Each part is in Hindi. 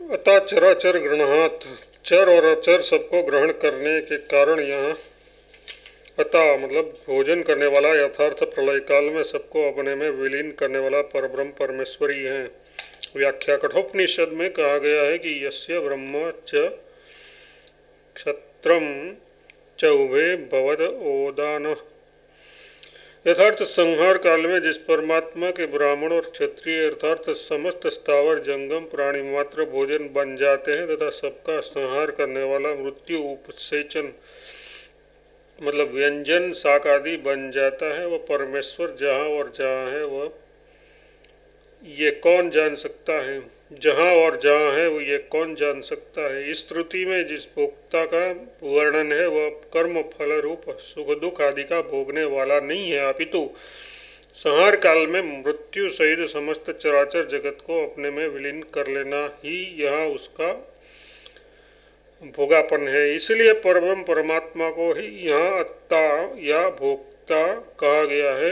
अतः चराचर ग्रहणात्, चर और अचर सबको ग्रहण करने के कारण यहाँ अतः मतलब भोजन करने वाला यथार्थ प्रलय काल में सबको अपने में विलीन करने वाला परब्रह्म परमेश्वर ही है। व्याख्या कठोपनिषद में कहा गया है कि यस्य ब्रह्म च क्षत्रम च उभे भवद ओदान। यथार्थ संहार काल में जिस परमात्मा के ब्राह्मण और क्षत्रिय अर्थात समस्त स्थावर जंगम प्राणी मात्र भोजन बन जाते हैं तथा सबका संहार करने वाला मृत्यु उपसेचन मतलब व्यंजन शाक आदि बन जाता है, वह परमेश्वर जहाँ और जहाँ है वह ये कौन जान सकता है। जहाँ और जहाँ है वो ये कौन जान सकता है। इस श्रुति में जिस भोक्ता का वर्णन है वह कर्म फल रूप सुख दुख आदि का भोगने वाला नहीं है, अपितु संहार काल में मृत्यु सहित समस्त चराचर जगत को अपने में विलीन कर लेना ही यहाँ उसका भोगापन है। इसलिए परब्रह्म परमात्मा को ही यहाँ अत्ता या भोक्ता कहा गया है,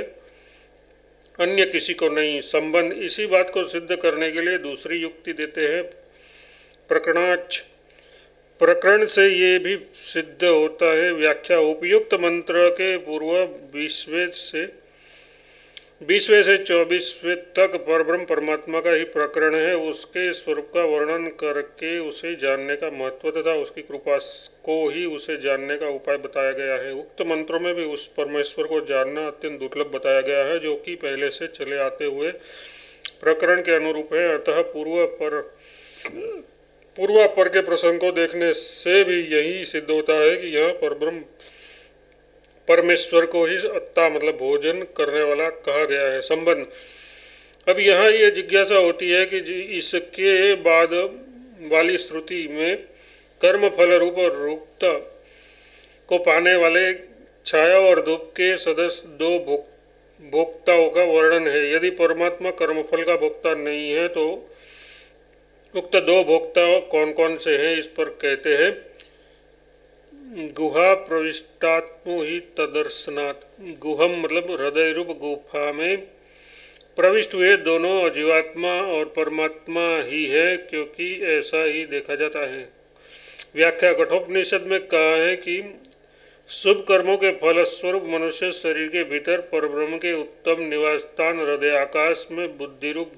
अन्य किसी को नहीं। संबंध इसी बात को सिद्ध करने के लिए दूसरी युक्ति देते हैं। प्रकरणाच प्रकरण से ये भी सिद्ध होता है। व्याख्या उपयुक्त मंत्र के पूर्व 20वें से 24वें तक परब्रह्म परमात्मा का ही प्रकरण है। उसके स्वरूप का वर्णन करके उसे जानने का महत्व तथा उसकी कृपा को ही उसे जानने का उपाय बताया गया है। उक्त मंत्रों में भी उस परमेश्वर को जानना अत्यंत दुर्लभ बताया गया है, जो कि पहले से चले आते हुए प्रकरण के अनुरूप है। अतः पूर्वापर के प्रसंग को देखने से भी यही सिद्ध होता है कि यह परब्रह्म परमेश्वर को ही अत्ता मतलब भोजन करने वाला कहा गया है। संबंध अब यहाँ ये जिज्ञासा होती है कि इसके बाद वाली श्रुति में कर्म फल रूप और रूपता को पाने वाले छाया और धूप के सदस्य दो भोक्ताओं का वर्णन है। यदि परमात्मा कर्मफल का भोक्ता नहीं है तो उक्त दो भोक्ता कौन कौन से हैं, इस पर कहते हैं गुहा प्रविष्टात्मो ही तदर्शनात्। गुहम मतलब हृदय रूप गुफा में प्रविष्ट हुए दोनों जीवात्मा और परमात्मा ही है, क्योंकि ऐसा ही देखा जाता है। व्याख्या कठोपनिषद में कहा है कि शुभ कर्मों के फलस्वरूप मनुष्य शरीर के भीतर परब्रह्म के उत्तम निवास स्थान हृदय आकाश में बुद्धि रूप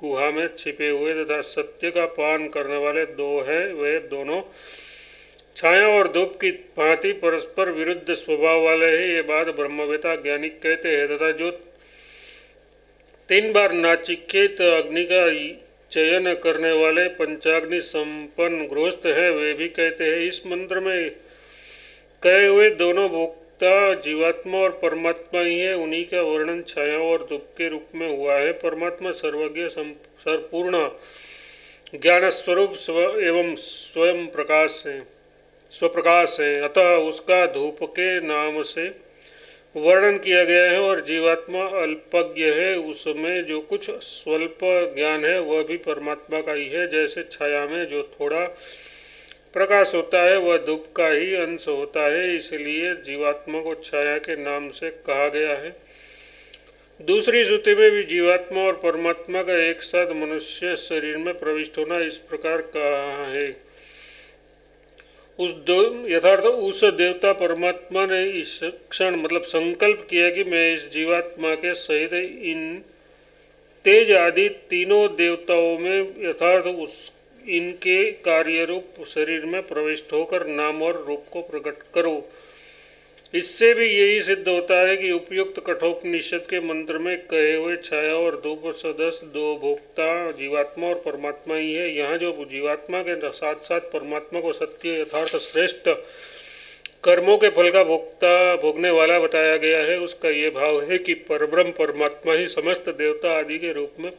गुहा में छिपे हुए तथा सत्य का पान करने वाले दो हैं। वे दोनों छाया और धूप की भांति परस्पर विरुद्ध स्वभाव वाले हैं। ये बात ब्रह्मवेता ज्ञानी कहते हैं तथा जो 3 बार नाचिकेत अग्नि का चयन करने वाले पंचाग्नि संपन्न गृहस्थ हैं वे भी कहते हैं। इस मंत्र में कहे हुए दोनों भोक्ता जीवात्मा और परमात्मा ही है। उन्हीं का वर्णन छाया और धूप के रूप में हुआ है। परमात्मा सर्वज्ञ संपूर्ण ज्ञान स्वरूप एवं स्वप्रकाश है, अतः उसका धूप के नाम से वर्णन किया गया है। और जीवात्मा अल्पज्ञ है, उसमें जो कुछ स्वल्प ज्ञान है वह भी परमात्मा का ही है। जैसे छाया में जो थोड़ा प्रकाश होता है वह धूप का ही अंश होता है, इसलिए जीवात्मा को छाया के नाम से कहा गया है। दूसरी श्रुति में भी जीवात्मा और परमात्मा का एक साथ मनुष्य शरीर में प्रविष्ट होना इस प्रकार कहा है। यथार्थ उस देवता परमात्मा ने इस क्षण मतलब संकल्प किया कि मैं इस जीवात्मा के सहित इन तेज आदि तीनों देवताओं में यथार्थ इनके कार्य रूप शरीर में प्रविष्ट होकर नाम और रूप को प्रकट करूं। इससे भी यही सिद्ध होता है कि उपयुक्त कठोपनिषद के मंत्र में कहे हुए छाया और धूप सदस्य दो भोक्ता जीवात्मा और परमात्मा ही है। यहाँ जो जीवात्मा के साथ साथ परमात्मा को सत्य यथार्थ श्रेष्ठ कर्मों के फल का भोगने वाला बताया गया है, उसका ये भाव है कि परब्रह्म परमात्मा ही समस्त देवता आदि के रूप में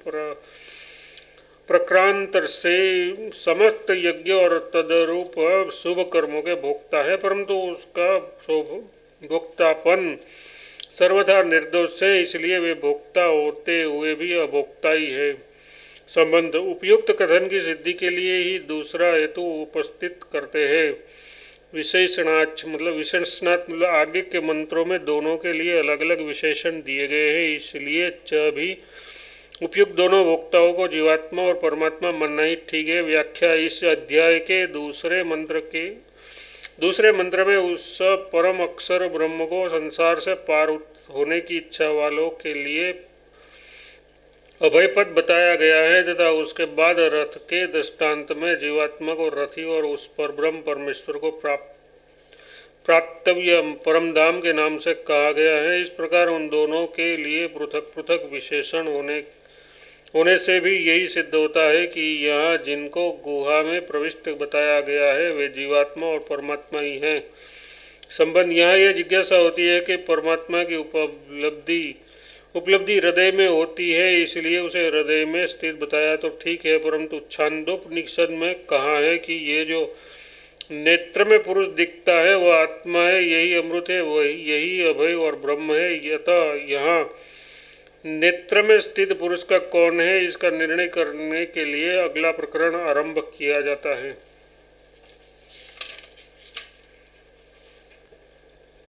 प्रक्रांत से समस्त यज्ञ और तदरूप शुभ कर्मों के भोक्ता है, परंतु उसका भोक्तापन सर्वथा निर्दोष है, इसलिए वे भोक्ता होते हुए भी अभोक्ता ही है। संबंध उपयुक्त कथन की सिद्धि के लिए ही दूसरा हेतु उपस्थित करते हैं। विशेषणाच मतलब विशेषणात् मतलब आगे के मंत्रों में दोनों के लिए अलग अलग विशेषण दिए गए हैं, इसलिए च भी उपयुक्त दोनों वक्ताओं को जीवात्मा और परमात्मा मानना ही ठीक है। व्याख्या इस अध्याय के दूसरे मंत्र में उस परम अक्षर ब्रह्म को संसार से पार होने की इच्छा वालों के लिए अभय पद बताया गया है तथा उसके बाद रथ के दृष्टांत में जीवात्मा को रथी और उस पर ब्रह्म परमेश्वर को प्राप्तव्य परम धाम के नाम से कहा गया है। इस प्रकार उन दोनों के लिए पृथक पृथक विशेषण होने से भी यही सिद्ध होता है कि यहाँ जिनको गुहा में प्रविष्ट बताया गया है वे जीवात्मा और परमात्मा ही हैं। संबंध यहाँ यह जिज्ञासा होती है कि परमात्मा की उपलब्धि हृदय में होती है, इसलिए उसे हृदय में स्थित बताया तो ठीक है, परंतु छांदोपनिषद में कहा है कि ये जो नेत्र में पुरुष दिखता है वह आत्मा है, यही अमृत है, वही यही अभय और ब्रह्म है। अतः यहाँ नेत्र में स्थित पुरुष का कौन है इसका निर्णय करने के लिए अगला प्रकरण आरंभ किया जाता है।